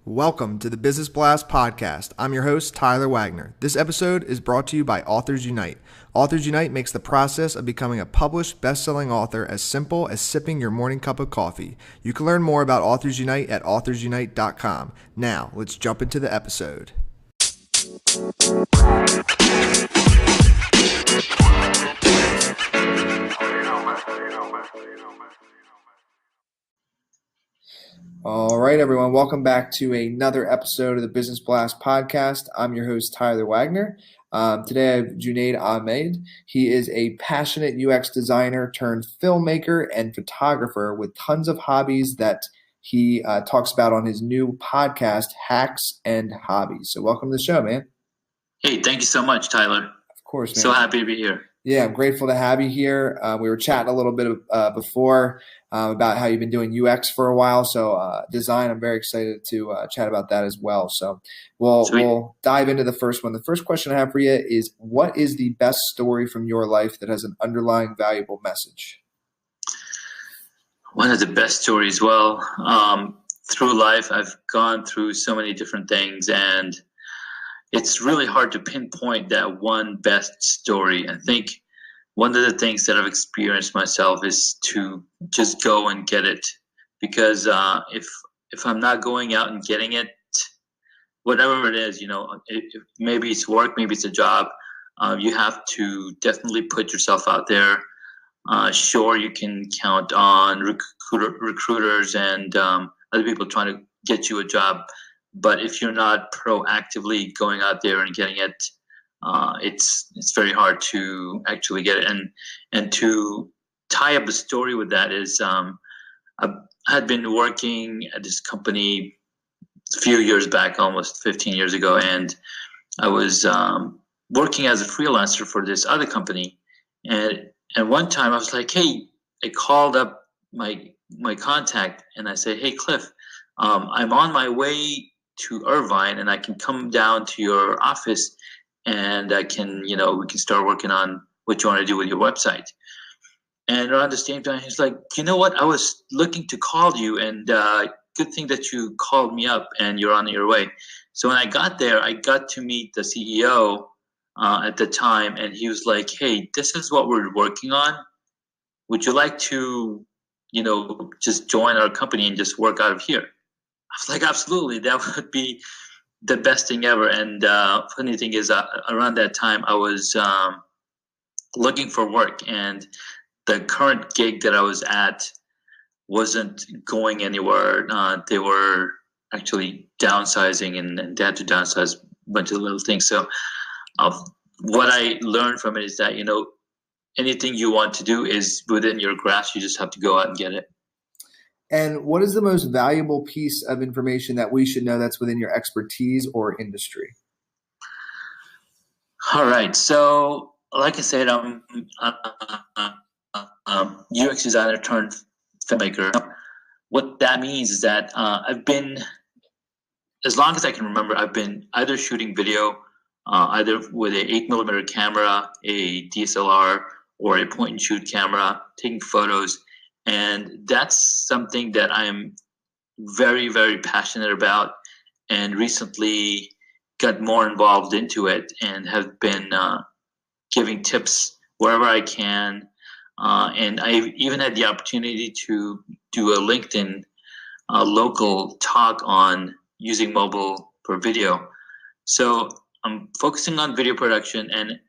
Welcome to the Business Blast podcast. I'm your host, Tyler Wagner. This episode is brought to you by Authors Unite. Authors Unite makes the process of becoming a published, best-selling author as simple as sipping your morning cup of coffee. You can learn more about Authors Unite at authorsunite.com. Now, let's jump into the episode. All right, everyone. Welcome back to another episode of the Business Blast podcast. I'm your host, Tyler Wagner. Today I have Junaid Ahmed. He is a passionate UX designer turned filmmaker and photographer with tons of hobbies that he talks about on his new podcast, Hacks and Hobbies. So welcome to the show, man. Hey, thank you so much, Tyler. Of course, man. So happy to be here. Yeah, I'm grateful to have you here. We were chatting a little bit before about how you've been doing UX for a while. So design, I'm very excited to chat about that as well. So we'll dive into the first one. The first question I have for you is, what is the best story from your life that has an underlying valuable message? One of the best stories. Well, through life, I've gone through so many different things, and it's really hard to pinpoint that one best story. I think one of the things that I've experienced myself is to just go and get it. Because if I'm not going out and getting it, whatever it is, maybe it's work, maybe it's a job, you have to definitely put yourself out there. Sure, you can count on recruiters and other people trying to get you a job. But if you're not proactively going out there and getting it, it's very hard to actually get it. And to tie up the story with that is, I had been working at this company a few years back, almost 15 years ago, and I was working as a freelancer for this other company. And one time I was like, hey, I called up my contact and I said, hey, Cliff, I'm on my way to Irvine, and I can come down to your office, and I can, we can start working on what you want to do with your website. And around the same time, he's like, you know what? I was looking to call you, and good thing that you called me up, and you're on your way. So when I got there, I got to meet the CEO at the time, and he was like, hey, this is what we're working on. Would you like to, just join our company and just work out of here? I was like, absolutely, that would be the best thing ever. And funny thing is, around that time, I was looking for work, and the current gig that I was at wasn't going anywhere. They were actually downsizing, and they had to downsize a bunch of little things. So what I learned from it is that, anything you want to do is within your grasp. You just have to go out and get it. And what is the most valuable piece of information that we should know that's within your expertise or industry? All right. So, like I said, I'm UX designer turned filmmaker. What that means is that I've been, as long as I can remember, I've been either shooting video, either with a 8mm camera, a DSLR, or a point-and-shoot camera, taking photos. And that's something that I'm very, very passionate about, and recently got more involved into it and have been giving tips wherever I can. And I even had the opportunity to do a LinkedIn local talk on using mobile for video. So I'm focusing on video production and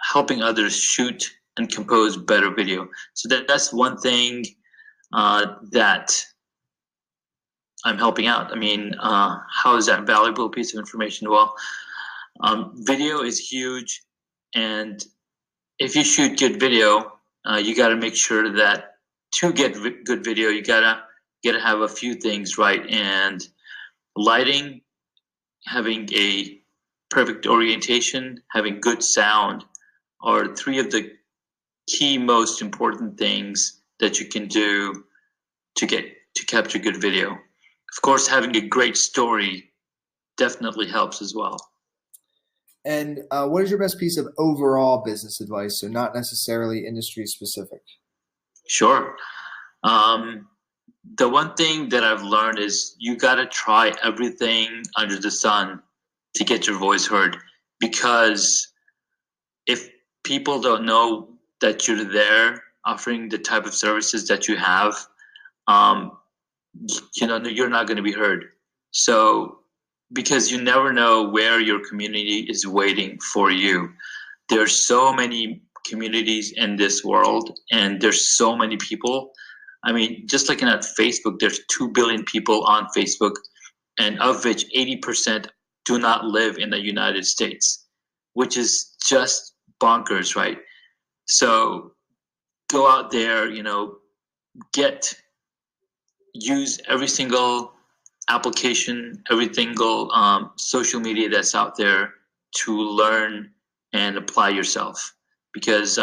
helping others shoot and compose better video. So that's one thing that I'm helping out. I mean, how is that a valuable piece of information? Well, video is huge, and if you shoot good video, you got to make sure that to get good video, you gotta have a few things right. And lighting, having a perfect orientation, having good sound are three of the key most important things that you can do to capture good video. Of course, having a great story definitely helps as well. And what is your best piece of overall business advice? So not necessarily industry specific. Sure. The one thing that I've learned is you got to try everything under the sun to get your voice heard. Because if people don't know that you're there offering the type of services that you have, um, you're not going to be heard. So, because you never know where your community is waiting for you. There's so many communities in this world, and there's so many people. I mean, just looking at Facebook, there's 2 billion people on Facebook, and of which 80% do not live in the United States, which is just bonkers, right? So go out there, get use every single application, every single social media that's out there to learn and apply yourself. Because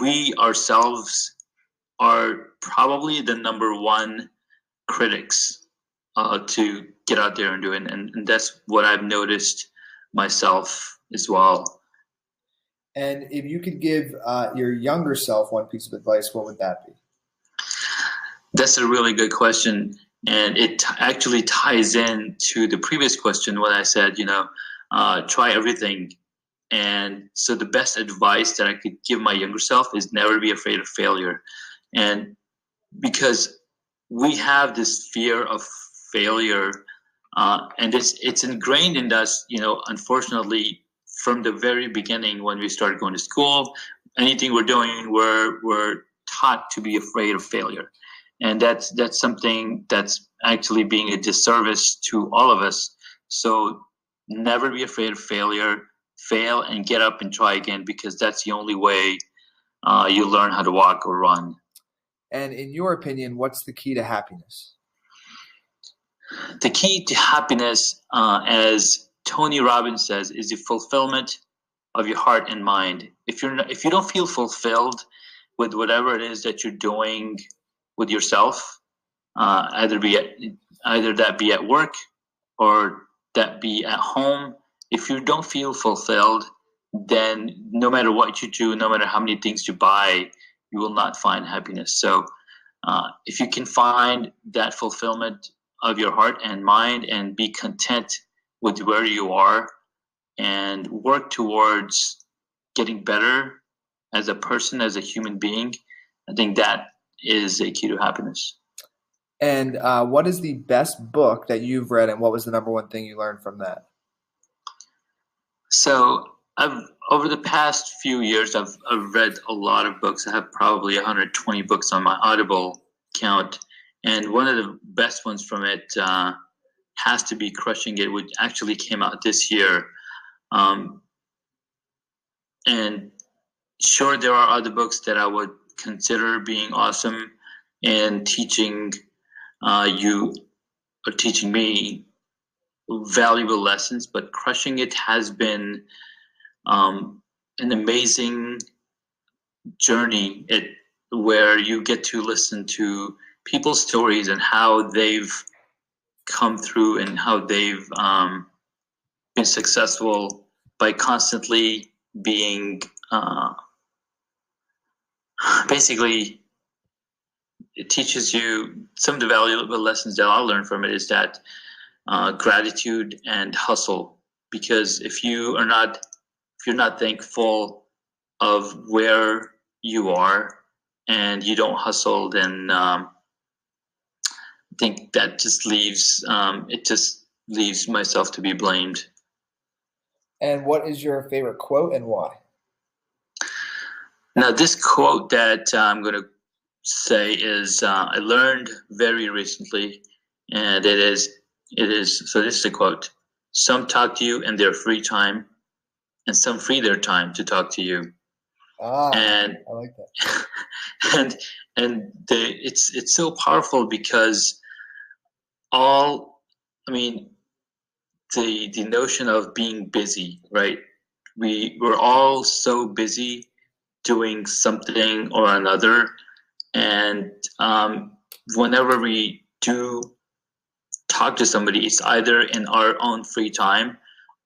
we ourselves are probably the number one critics to get out there and do it. And that's what I've noticed myself as well. And if you could give your younger self one piece of advice, what would that be? That's a really good question. And it actually ties in to the previous question when I said, try everything. And so the best advice that I could give my younger self is never be afraid of failure. And because we have this fear of failure, and it's ingrained in us, unfortunately, from the very beginning when we started going to school. Anything we're doing, we're taught to be afraid of failure, and that's something that's actually being a disservice to all of us. So never be afraid of failure. Fail and get up and try again, because that's the only way you learn how to walk or run. And in your opinion, what's the key to happiness? The key to happiness, as Tony Robbins says, is the fulfillment of your heart and mind. If you don't feel fulfilled with whatever it is that you're doing with yourself, either that be at work or that be at home, if you don't feel fulfilled, then no matter what you do, no matter how many things you buy, you will not find happiness. So if you can find that fulfillment of your heart and mind and be content with where you are and work towards getting better as a person, as a human being, I think that is a key to happiness. And what is the best book that you've read, and what was the number one thing you learned from that? So over the past few years, I've read a lot of books. I have probably 120 books on my Audible count, and one of the best ones from it has to be Crushing It, which actually came out this year. And sure, there are other books that I would consider being awesome and teaching you or teaching me valuable lessons, but Crushing It has been an amazing journey where you get to listen to people's stories and how they've come through and how they've been successful by constantly being basically, it teaches you some of the valuable lessons that I learned from it is that gratitude and hustle. Because if you're not thankful of where you are and you don't hustle, then I think that just leaves myself to be blamed. And what is your favorite quote and why? Now, this quote that I'm going to say is I learned very recently, and it is so this is a quote: some talk to you in their free time, and some free their time to talk to you. And I like that. It's so powerful because the notion of being busy, right? We're all so busy doing something or another, and whenever we do talk to somebody, it's either in our own free time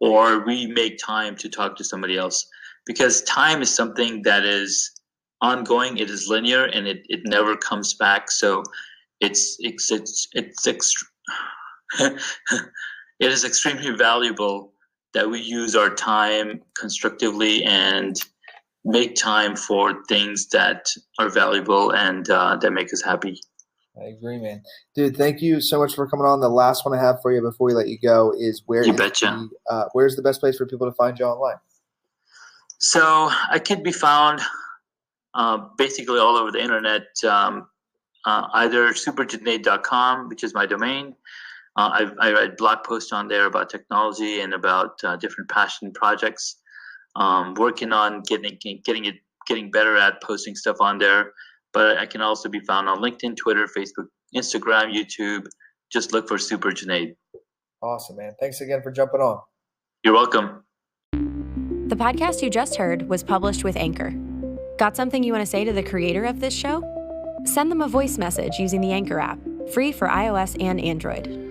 or we make time to talk to somebody else, because time is something that is ongoing, it is linear, and it never comes back. So it is extremely valuable that we use our time constructively and make time for things that are valuable and that make us happy. I agree, man. Dude, thank you so much for coming on. The last one I have for you before we let you go is You betcha. Where's the best place for people to find you online? So I could be found basically all over the internet, either superjunaid.com, which is my domain. I write blog posts on there about technology and about different passion projects. Working on getting better at posting stuff on there. But I can also be found on LinkedIn, Twitter, Facebook, Instagram, YouTube. Just look for Super Junaid. Awesome, man. Thanks again for jumping on. You're welcome. The podcast you just heard was published with Anchor. Got something you want to say to the creator of this show? Send them a voice message using the Anchor app, free for iOS and Android.